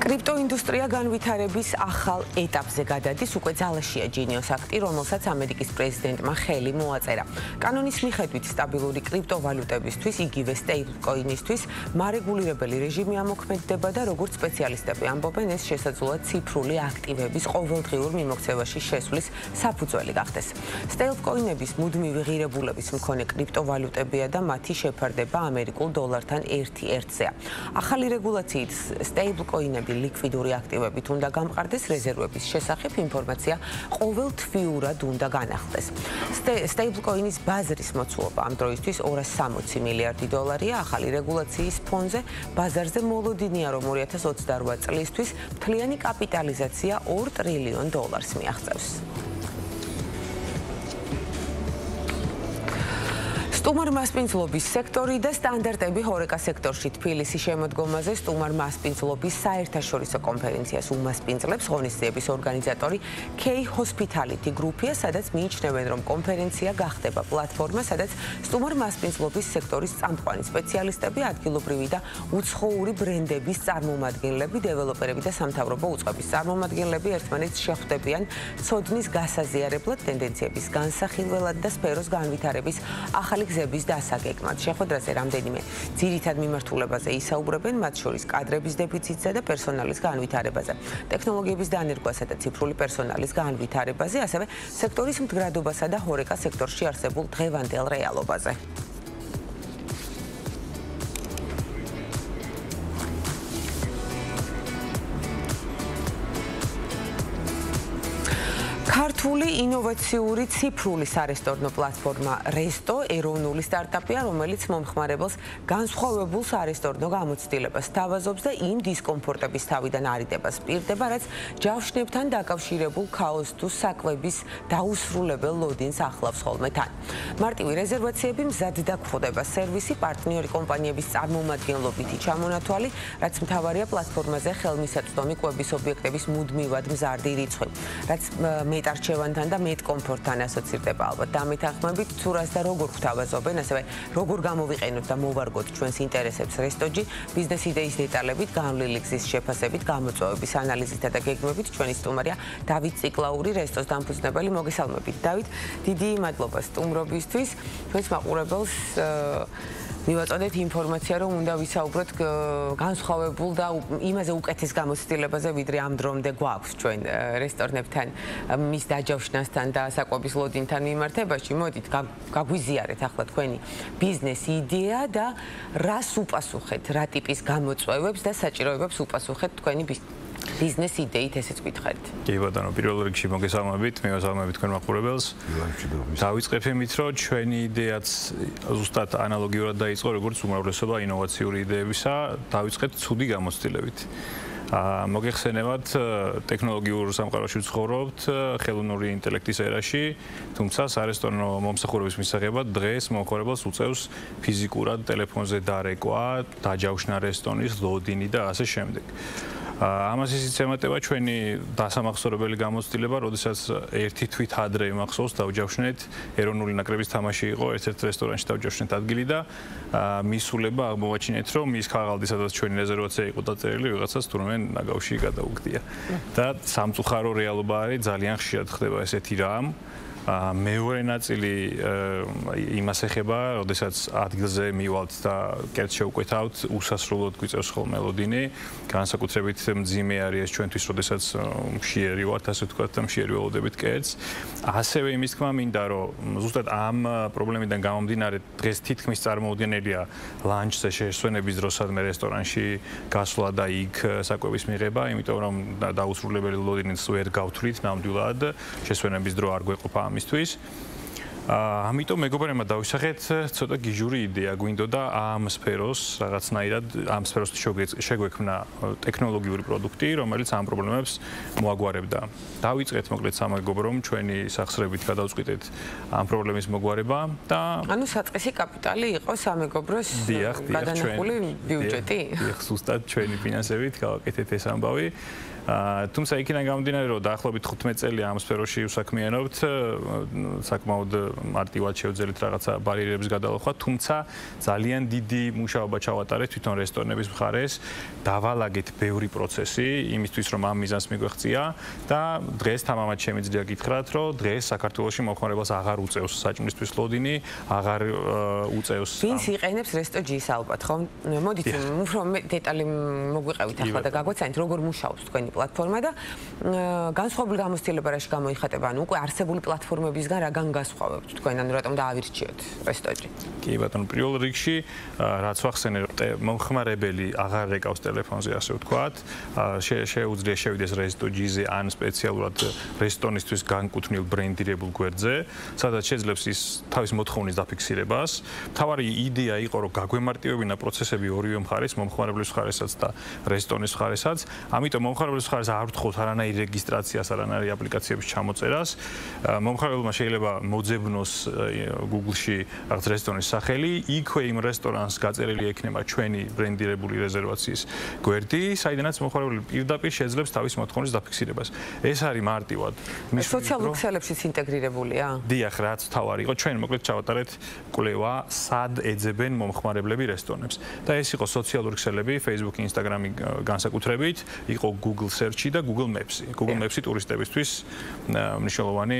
კრიპტოინდუსტრია განვითარების ახალ ეტაპზე გადადის, უკვე ძალაშია ჯინიოს აქტი, რომელსაც ამერიკის პრეზიდენტმა ხელი მოაწერა. კანონის მიხედვით სტაბილური კრიპტოვალუტებისთვის, იგივე სტეიბლკოინისთვის მარეგულირებელი რეჟიმი ამოქმედდება და როგორც სპეციალისტები ამბობენ, ეს შესაძლოა ციფრული აქტივების ყოველდღიურ მიმოქცევაში შესვლის საფუძველი გახდეს. სტეიბლკოინების მუდმივი ღირებულების მქონე კრიპტოვალუტებია და მათი შეფარდება ამერიკულ დოლართან 1:1-ზეა. ახალი რეგულაციით სტეიბლკოინები ლიკვიდური აქტივებით უნდა გამყარდეს, რეზერვების შესახებ ინფორმაცია ყოველთვიურად უნდა განახლდეს. სტეიბლკოინის ბაზრის მოცულობა ამ დროისთვის 260 მილიარდი დოლარია. ახალი რეგულაციის ფონზე ბაზარზე მოლოდინია, რომ 2028 წლისთვის მთლიანი კაპიტალიზაცია $2 ტრილიონ მიაღწევს. სტუმარ მასპინძლობის სექტორი და სტანდარტები ჰორეკა სექტორში თბილისის შემოდგომაზე სტუმარ მასპინძლობის საერთაშორისო კონფერენციას უმასპინძლებს ღონისძიების ორგანიზატორი K-Hospitality გრუპია, სადაც მიიჩნევენ, რომ კონფერენცია გახდება პლატფორმა, სადაც სტუმარ მასპინძლობის სექტორის წამყვანი სპეციალისტები, ადგილობრივი და უცხოური ბრენდების წარმომადგენლები, დეველოპერები და სამთავრობო უწყების წარმომადგენლები ერთმანეთს შეხვდებიან ცოდნის გასაზიარებლად, ტენდენციების განსახილველად და სფეროს განვითარების ახალი გზების დასაგეგმად. შეხვედრაზე რამდენიმე ძირითად მიმართულებაზე ისაუბრებენ, მათ შორის კადრების დეფიციტზე და პერსონალის განვითარებაზე, ტექნოლოგიების დანერგვასა და ციფრული პერსონალის განვითარებაზე, ასევე სექტორის მდგრადობასა და ჰორეკა სექტორში არსებულ დღევანდელ რეალობაზე. ქართული ინოვაციური ციფრული სარესტორნო პლატფორმა რესტო ეროვნული სტარტაპია, რომელიც მომხმარებელს განსხვავებულ სარესტორნო გამოცდილებას სთავაზობს და იმ დისკომფორტების თავიდან არიდებას პირდება, რაც ჯავშნებთან დაკავშირებულ ქაოსს თუ საკვების დაუსრულებელ ლოდინს ახლავს ხოლმე თან. მარტივი რეზერვაციები მზად და გვხვდება სერვისი პარტნიორი კომპანიების წარმომადგენლობითი ჩამონათვალი, რაც მთავარია პლატფორმაზე ხელმისაწვდომი კვების ობიექტების მუდმივად მზარდი რიცხვი, რაც არჩევანთან და მეტკომფორტთან ასოცირდება ალბათ. დამეთანხმებით, თუ რას და როგორ გვთავაზობენ, ასევე როგორ გამოვიყენოთ და მოვარგოთ ჩვენს ინტერესებს რესტოჯი, ბიზნეს იდეის დეტალებით, განვლილი გზის შეფასებით, გამოწვევების ანალიზითა და გეგმებით ჩვენი სტუმარია დავით ციკლაური, რესტოს დამფუძნებელი. მოგესალმებით, დავით. დიდი მადლობა სტუმრობისთვის. ჩვენს მაყურებელს მივაწოდეთ ინფორმაცია, რომ უნდა ვისაუბროთ განსხვავებულ და იმაზე უკეთეს გამოცდილებაზე, ვიდრე ამ დრომდე გვაქვს ჩვენ რესტორნებთან, მის დაჯავშნასთან და საკვების ლოდინთან მიმართებაში. მოდით, გაგვიზიარეთ ახლა თქვენი ბიზნეს იდეა და რას უპასუხეთ, რა ტიპის გამოწვევებს და საჭიროებებს უპასუხეთ თქვენი ბიზნეს იდეით, ესეც გითხარით. კი ბატონო, პირველ რიგში მოგესალმებით, მივესალმებით თქვენ მაყურებელს. დავიწყებ იმით, რომ ჩვენი იდეაც ზუსტად ანალოგიურად დაიწყო, როგორც უმრავლესობა ინოვაციური იდეებისა, დავიწყეთ ცუდი გამოცდილებით. მოგეხსენებათ, ტექნოლოგიურ სამყაროში ვცხოვრობთ, ხელოვნური ინტელექტის ერაში, თუმცა სარესტორნო მომსახურების მისაღებად დღეს მომხმარებელს უწევს ფიზიკურად ტელეფონზე დარეკვა, დაჯავშნა რესტორნის ლოდინი და ასე შემდეგ. ამას ისიც ემატება ჩვენი დასამახსოვრებელი გამოცდილება, როდესაც ერთი თვით ადრე მახსოვს დავჯავშნეთ ეროვნული ნაკრების თამაში იყო ერთ-ერთ რესტორანში დავჯავშნეთ ადგილი და მისულება აღმოვაჩინეთ, რომ ის ქაღალდი, სადაც ჩვენი რეზერვაცია იყო დაწერილი, ვიღაცას თურმე ნაგავში გადაუგდია. და სამწუხარო რეალობა არის, ძალიან ხშირად ხდება ესეთი რამ. მეორე ნაწილი იმას ეხება, როდესაც ადგილზე მივალთ და კერძს შევკვეთავთ, უსასრულოდ გვიწევს ხოლმე ლოდინი, განსაკუთრებით მძიმე არის ეს ჩვენთვის, როდესაც მშიერი ვართ, ასე ვთქვათ, და მშიერი ველოდებით კერძს. ასევე იმის თქმა მინდა, რომ ზუსტად ამ პრობლემიდან გამომდინარე, დღეს თითქმის წარმოუდგენელია ლანჩზე შესვენების დროს სადმე რესტორანში გასვლა და იქ საკვების მიღება, იმიტომ რომ დაუსრულებელი ლოდინს ვერ გავთვლით ნამდვილად, შესვენების დრო არ გვეყოფა ამისთვის. ამიტომ მეგობრებმა დავისახეთ ცოტა გიჟური იდეა, გვინდოდა ამ სფეროს რაღაცნაირად ამ სფეროს შეგვექმნა ტექნოლოგიური პროდუქტი, რომელიც ამ პრობლემებს მოაგვარებდა. დავიწყეთ მოკლედ სამეგობრო, ჩვენი სახსრებით გადავწყვიტეთ ამ პრობლემის მოგვარება და ანუ საწყისი კაპიტალი იყო სამეგობროს გადანახული ბიუჯეტი? დიახ, ზუსტად ჩვენი ფინანსებით გავაკეთეთ ეს ამბავი. თუმცა იქიდან გამომდინარე, რომ დაახლოებით 15 წელი ამ სფეროში უსაქმიანობთ, საკმაოდ მარტივად შევძელით რაღაცა ბარიერების გადალახვა, თუმცა ძალიან დიდი მუშაობა ჩავატარეთ თვითონ რესტორნების მხარეს, დავალაგეთ ბევრი პროცესი იმისთვის, რომ ამ მიზანს მიგვეღწია და დღეს თამამად შემიძლია გითხრათ, რომ დღეს საქართველოში მომხმარებელს აღარ უწევს საჭმლისთვის ლოდინი, აღარ უწევს. ვინც იყენებს RestoG-ს ალბათ, ხო? მოდით უფრო დეტალი მოგვიყევით ახლა და გაგვეცანით, როგორ მუშაობს თქვენი პლატფორმა და განსხვავებული გამოცდილება რაში გამოიხატება, ანუ უკვე არსებული პლატფორმებისგან რაგან გასხვავებთ თქვენ, ანუ რატომ დაავირჩიოთ RestoG? კი ბატონო, პირველ რიგში რაც ვახსენე, მომხმარებელი აღარ ეკავს ტელეფონზე, ასე ვთქვათ, შეუძლია შევიდეს RestoG-ზე ან სპეციალურად რესტორნისთვის განკუთვნილ ბრენდირებულ გვერდზე, სადაც შეძლებს ის თავის მოთხოვნის დაფიქსირებას. მთავარი იდეა იყო, რომ გაგვემარტივებინა პროცესები ორივე მხარეს, მომხმარებლის მხარესაც და რესტორნის მხარესაც. ამიტომ მომხმარებლის მხარეს არ ვთხოვთ არანაირ რეგისტრაციას, არანაირ აპლიკაციების ჩამოწერას. მომხმარებელმა შეიძლება მოძებნოს Google-ში რაღაც რესტორნის სახელი, იქვე იმ რესტორანს გაწერილი ექნება ჩვენი ბრენდირებული რეზერვაციის გვერდი, საიდანაც მომხმარებელი პირდაპირ შეძლებს თავის მოთხოვნის დაფიქსირებას. ეს არის მარტივად. სოციალურ ქსელებშიც ინტეგრირებულია? დიახ, რაც თავარი იყო, ჩვენ მოკლედ ჩავატარეთ კვლევა, სად ეძებენ მომხმარებლები რესტორნებს. და ეს იყო სოციალური ქსელები, Facebook, Instagram განსაკუთრებით, იყო Google Search-ი და Google Maps-ი. Google Maps-ი ტურისტებისთვის მნიშვნელოვანი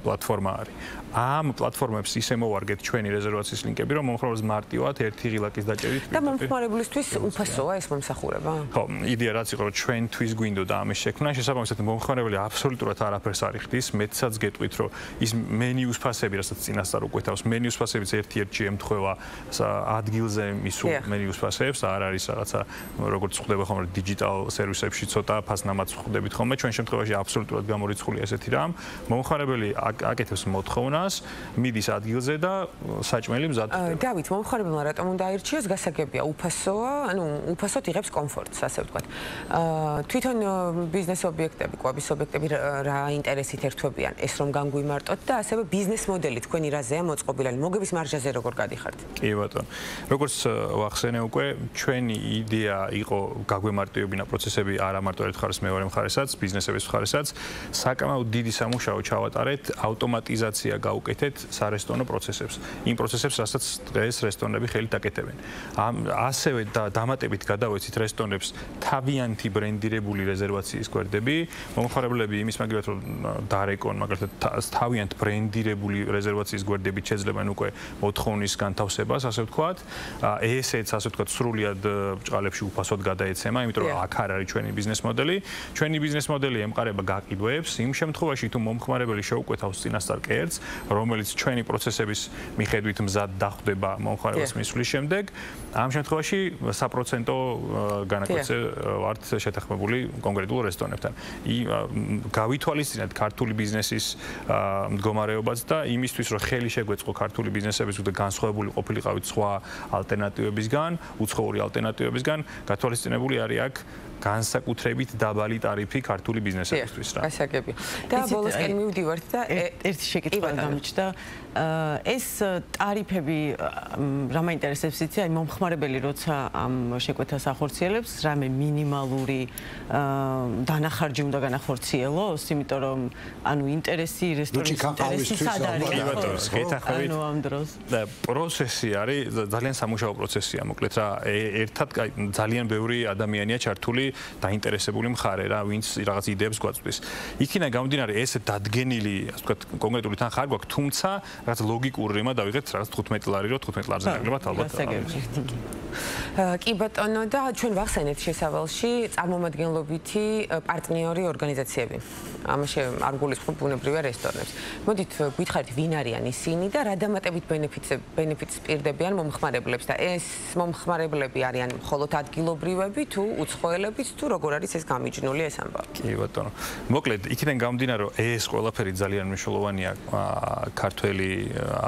პლატფორმა არის. ამ პლატფორმებს ისე მოვარგეთ ჩვენი რეზერვაციის ლინკები, რომ მომხმარებელს მარტივად ერთი ღილაკის დაჭერით და მომხმარებლისთვის უფასოა ეს მომსახურება? ხო, იდეა რაც იყო, რომ ჩვენთვის გვინდოდა ამის შექმნა, შესაბამისად მომხმარებელი აბსოლუტურად არაფერს არ იხდის, მეტსაც გეტყვით, რომ ის მენიუს ფასები, რასაც წინასწარ უკვეთავს, მენიუს ფასებიც ერთ-ერთში ემთხვევა ადგილზე მისულ მენიუს ფასებს, არ არის რაღაცა როგორც ხდება ხოლმე დიჯიტალ სერვისებში ცოტა ფასნამაც ხვდებით ხოლმე, ჩვენ შემთხვევაში აბსოლუტურად გამორიცხულია ესეთი რამ. მომხმარებელი აკეთებს მოთხოვნას, მიდის ადგილზე და საჭმელი მზად ხდება. დავით, მომხმარებელმა რატომ უნდა აირჩიოს? გასაგებია, უფასოა, ანუ უფასოდ იღებს კომფორტს, ასე ვთქვათ. თვითონ ბიზნეს ობიექტები, კვების ობიექტები რა ინტერესით ერთვებიან, ეს რომ განგვიმარტოთ და ასევე ბიზნეს მოდელი თქვენი რაზეა მოწყობილანი, მოგების მარჟაზე როგორ გადიხართ? კი ბატონო. როგორც ვახსენე უკვე, ჩვენი იდეა იყო გაგვემარტივებინა პროცესები არა მარტო ერთ მხარეს, მეორე მხარესაც, ბიზნესების მხარესაც, საკმაოდ დიდი სამუშაო ჩავატარეთ, ავტომატიზაცია გავუკეთეთ სარესტორნო პროცესებს. იმ პროცესებს, რასაც დღეს რესტორნები ხელით აკეთებენ. ასევე დამატებით გადავეცით რესტორნებს თავიანთი ბრენდირებული რეზერვაციის გვერდები, მომხმარებლები იმის მაგალითად რომ დარეკონ, მაგალითად თავიანთ ბრენდირებული რეზერვაციის გვერდებით შეძლებენ უკვე მოთხოვნის განთავსებას, ასე ვთქვათ. ესეც, ასე ვთქვათ, სრულად ბჭყალებში უფასოდ გადაეცემა, იმიტომ რომ აქ არ არის ჩვენი ბიზნეს მოდელი. ჩვენი ბიზნეს მოდელი ემყარება გაყიდვებს, იმ შემთხვევაში თუ მომხმარებელი შეუკვეთავს წინასწარ კერძს, რომელიც ჩვენი პროცესების მიხედვით მზად დახვდება მომხმარებლის მისვლის შემდეგ, ამ შემთხვევაში საპროცენტო განაკვეთზე ვართ შეთანხმებული კონკრეტულ რესტორნებთან. გავითვალისწინეთ ქართული ბიზნესის მდგომარეობაც და იმისთვის, რომ ხელი შეგვეწყო ქართული ბიზნესების და განსხვავებული ყოფილიყავით სხვა ალტერნატივებისგან, უცხოური ალტერნატივებისგან, გათვალისწინებული არის აქ განსაკუთრებით დაბალი ტარიფი ქართული ბიზნესებისთვის რა. გასაგებია. და ბოლოსკენ მივდივართ და ერთი შეკითხვა გამიჩნდა. ეს ტარიფები რა მაინტერესებს იცი, აი მომხმარებელი როცა ამ შეკვეთას ახორციელებს, რამე მინიმალური დანახარჯი უნდა განახორციელოს, იმიტომ რომ ანუ ინტერესი რესტორნის ინტერესი სად არის? გეთანხმებით. ანუ ამ დროს. და პროცესი არის ძალიან სამუშაო პროცესია, მოკლედ რა, ერთად ძალიან ბევრი ადამიანია ჩართული დაინტერესებული მხარე რა, ვინც რაღაც იდეებს გვაწვდის. იქიდან გამომდინარე, ეს დადგენილი, ასე ვთქვათ, კონკრეტული თანხა არ გვაქვს, თუმცა რაღაც ლოგიკური რიმა დავიღეთ, რაღაც 15 ლარი, რომ 15 ლარზე ნაკლებად ალბათ. კი ბატონო, და ჩვენ ვახსენეთ შესავალში წარმომადგენლობითი პარტნიორი ორგანიზაციები. ამაში არ გულისხმობ ბუნებრივია რესტორნებს. მოდით გითხარით, ვინ არიან ისინი და რა დამატებით ბენეფიტს პირდებიან მომხმარებლებს და ეს მომხმარებლები არიან მხოლოდ ადგილობრივები თუ უცხოელებიც თუ როგორ არის ეს გამიჯნული ეს ამბავი? კი ბატონო. მოკლედ, იქიდან გამომდინარე, რომ ეს ყველაფერი ძალიან მნიშვნელოვანია ქართველი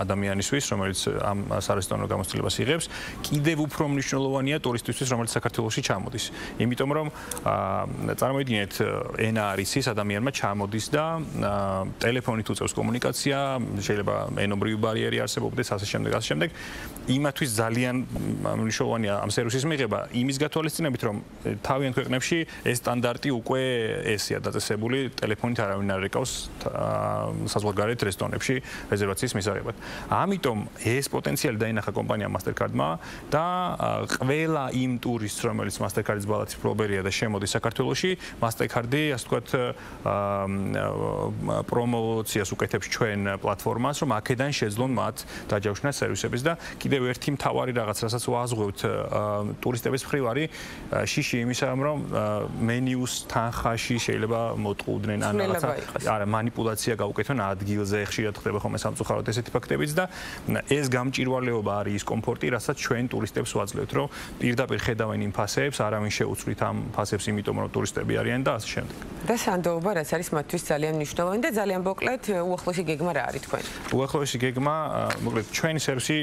ადამიანისთვის, რომელიც ამ სარესტორნო გამოცდილებას იღებს, კიდევ უფრო მნიშვნელოვანია ტურისტისთვის, რომელიც საქართველოში ჩამოდის. იმიტომ რომ წარმოიდგინეთ, ენა არის ის ადამიანმა ჩამოდის და ტელეფონით უწევს კომუნიკაცია, შეიძლება ენობრივი ბარიერი არსებობდეს, ასე შემდეგ. იმათვის ძალიან მნიშვნელოვანია ამ სერვისის მიღება იმის გათვალისწინებით, რომ თავიანთ ქვეყნებში ეს სტანდარტი უკვე ესია დაწესებული, ტელეფონით არავინ არ ეკავს საზღვარგარეთ რესტორნებში რეზერვაციის მისაღებად. ამიტომ ეს პოტენციალი დაინახა კომპანიამ Mastercard-მა და ყველა იმ ტურისტს, რომელიც Mastercard-ის ბალანსის მფლობელია და შემოდის საქართველოში, Mastercard-ი, ასე ვთქვათ, პრომოციას უკეთებს ჩვენ პლატფორმას, რომ აქედან შეძლონ მათ დაჯავშნათ სერვისების და კიდევ ერთი მთავარი რაღაც, რასაც ვაზღვევთ ტურისტების მხრივ არის შიში იმისამ, რომ მენიუს თანხაში შეიძლება მოტყუდნენ ან რაღაცა არა манипуляცია გაუკეთონ ადგილზე, ხშირად ხდება ხოლმე სამწუხაროდ ესეთი ფაქტებიც და ეს გამჭირვალეობა არის ის კომფორტი, რასაც ჩვენ ტურისტებს ვაძლევთ, რომ პირდაპირ ხედავენ იმ ფასებს, არავინ შეუცვლით ამ ფასებს, იმიტომ რომ ტურისტები არიან და ასე შემდეგ. და სანდოობა, რაც არის მათთვის ძალიან მნიშვნელოვანი და ძალიან მოკლედ უახლოესი გეგმა რა არის თქვენი? უახლოესი გეგმა, მოკლედ ჩვენი სერვისი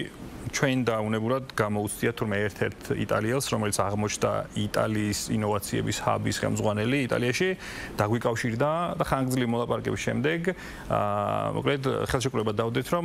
ჩვენ დაუნებურად გამოუცდია თურმე ერთ-ერთ იტალიელს, რომელიც აღმოჩნდა იტალიის ინოვაციების ჰაბის ხელმძღვანელი იტალიაში, დაგვიკავშირდა და ხანგრძლივი მოლაპარაკების შემდეგ, მოკლედ ხელშეკრულება დავდეთ, რომ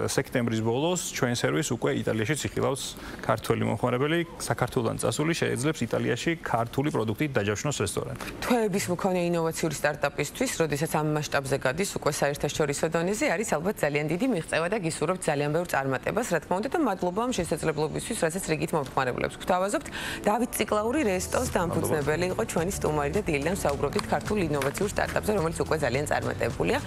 სექტემბრის ბოლოს ჩვენ სერვისს უკვე იტალიაშიც იხილავს ქართველი მომხმარებელი, საქართველოსთან წასული შეეძლებს იტალიაში ქართული პროდუქტით დაჯავშნოს რესტორანი. თვეების მქონე ინოვაციური სტარტაპისთვის, როდესაც ამ მასშტაბზე გადის უკვე საერთაშორისო დონეზე, არის ალბათ ძალიან დიდი მიღწევა და გისურვებთ ძალიან ბევრ წარმატებას, რა თქმა უნდა და მადლობა ამ შესაძლებლობისთვის, რასაც რიგით მომხმარებლებს გვთავაზობთ. დავით ციკლაური რესტოს დამფუძნებელი იყო ჩვენი სტუმარი და დილიდან საუბრობდით ქართულ ინოვაციურ სტარტაპზე, რომელიც უკვე ძალიან წარმატებულია.